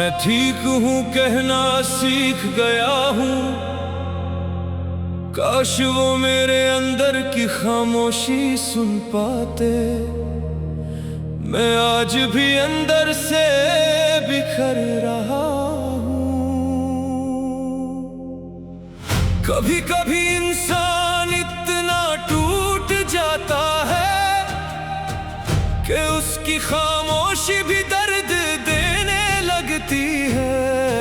मैं ठीक हूँ कहना सीख गया हूँ, काश वो मेरे अंदर की खामोशी सुन पाते। मैं आज भी अंदर से बिखर रहा हूँ। कभी कभी इंसान इतना टूट जाता है कि उसकी खामोशी भी दर्द देने लगती है।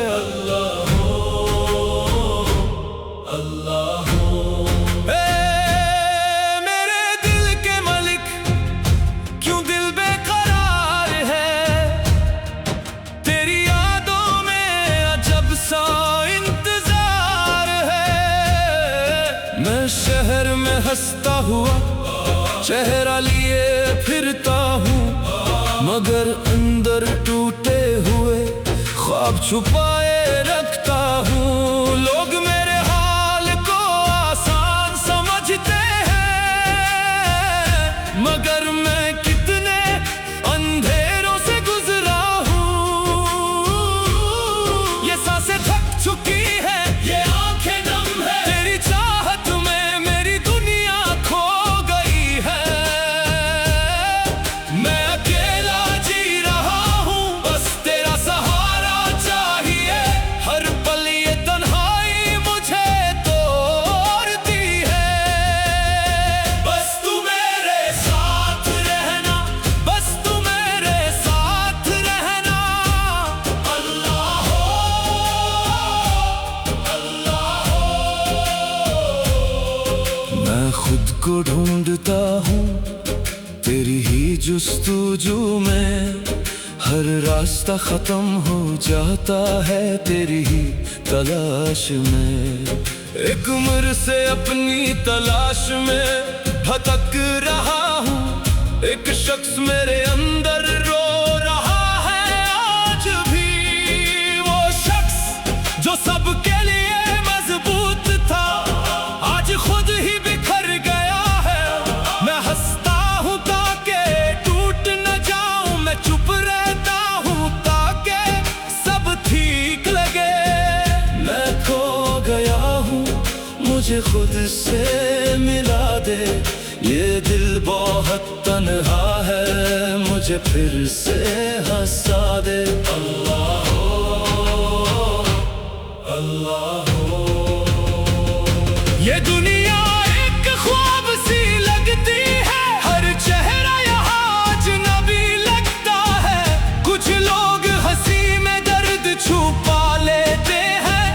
अल्लाह हो, अल्लाह हो। मेरे दिल के मलिक, क्यों दिल बेकरार है? तेरी यादों में अजब सा इंतजार है। मैं शहर में हंसता हुआ चेहरा लिए फिरता हूँ, मगर अंदर टूटे हुए ख्वाब छुपाए रखता हूँ। लोग मेरे हाल को आसान समझते हैं, मगर मैं कितने अंधेरों से गुजरा हूँ। ये सांसें थक चुकी है, ये आंखें नम है, तेरी चाहत में मेरी दुनिया खो गई है। मैं अकेला जी रहा हूँ, बस तेरा सहारा चाहिए। हर पल ये तन्हाई मुझे तोड़ती है। बस तू मेरे साथ रहना, बस तू मेरे साथ रहना। अल्लाह हो, अल्लाह हो। मैं खुद को ढूंढता हूँ तेरी ही जुस्तुजू में, हर रास्ता खत्म हो जाता है तेरी ही तलाश में। एक उम्र से अपनी तलाश में भटक रहा हूँ, एक शख्स मेरे अंदर रो रहा है आज भी। वो शख्स जो सबके लिए मजबूत था, आज खुद ही बिखर गया है। मैं हंसता हूँ ताकि टूट न जाऊं, मैं चुप रहता हूँ ताकि सब ठीक लगे। मैं खो गया हूँ, मुझे खुद से मिला दे। ये दिल बहुत तन्हा है, मुझे फिर से हंसा दे। अल्लाह हो, अल्लाह हो। ये दुनिया एक ख्वाब सी लगती है, हर चेहरा यहाँ अजनबी लगता है। कुछ लोग हंसी में दर्द छुपा लेते हैं,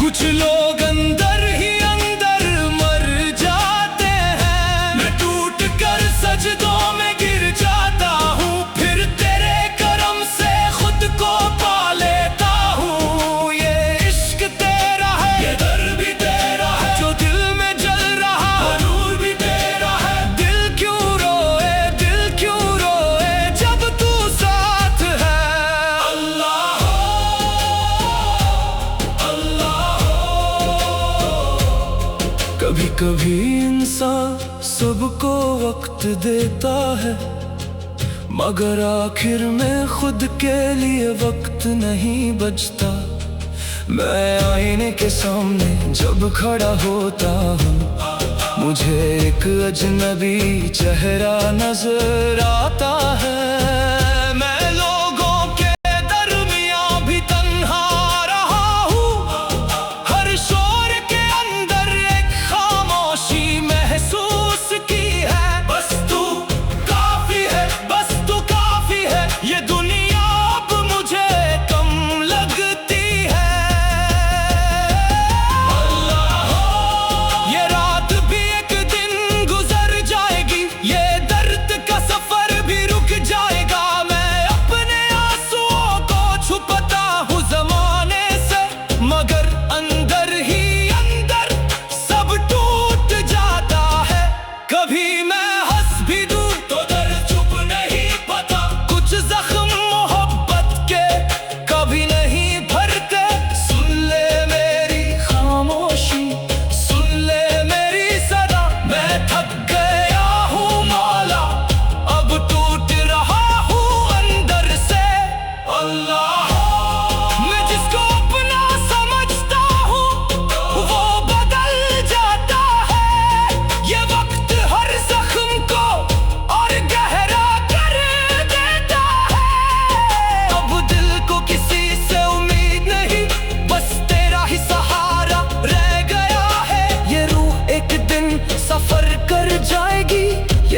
कुछ लोग अंदर ही अंदर मर जाते हैं। मैं टूट कर सजदों में गिर जाता हूँ, फिर तेरे करम से खुद को पा लेता हूँ। ये इश्क तेरा है, ये दर्द भी तेरा है, जो दिल में जल रहा है नूर भी तेरा है। दिल क्यों रोए, दिल क्यों रोए जब तू साथ है। अल्लाह हो, अल्लाह हो। कभी कभी इंसान सबको वक्त देता है, मगर आखिर में खुद के लिए वक्त नहीं बचता। मैं आईने के सामने जब खड़ा होता हूँ, मुझे एक अजनबी चेहरा नजर आता है। मैं लोगों के दरमियां भी तन्हा रहा हूँ, हर शोर के अंदर एक खामोशी महसूस की है। बस तू काफी है, बस तू काफी है, ये दुनिया अब मुझे कम लगती है। अल्लाह हो, ये रात भी एक दिन गुजर जाएगी, ये दर्द का सफर भी रुक जाएगा।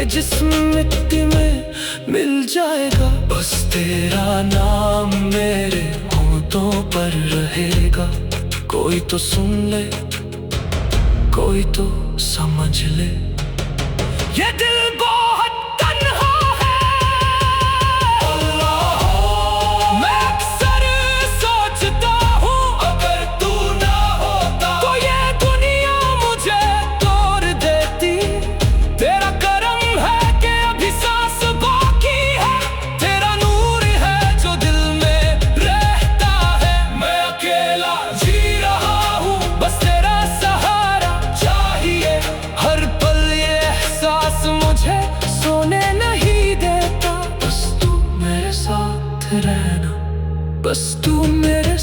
ये जिस्म मिट्टी में मिल जाएगा। बस तेरा नाम मेरे होठों पर रहेगा। कोई तो सुन ले, कोई तो समझ ले, ये दिल बहुत तन्हा है। मैं अक्सर सोचता हूँ, अगर तू ना होता तो ये दुनिया मुझे तोड़ देती। तेरा करम है कि अभी सांस बाकी है, तेरा नूर है जो दिल में रहता है। मैं अकेला जी रहा हूँ, बस तेरा सहारा चाहिए। हर पल ये एहसास मुझे सोने नहीं देता। बस तू मेरे साथ रहना, बस तू मेरे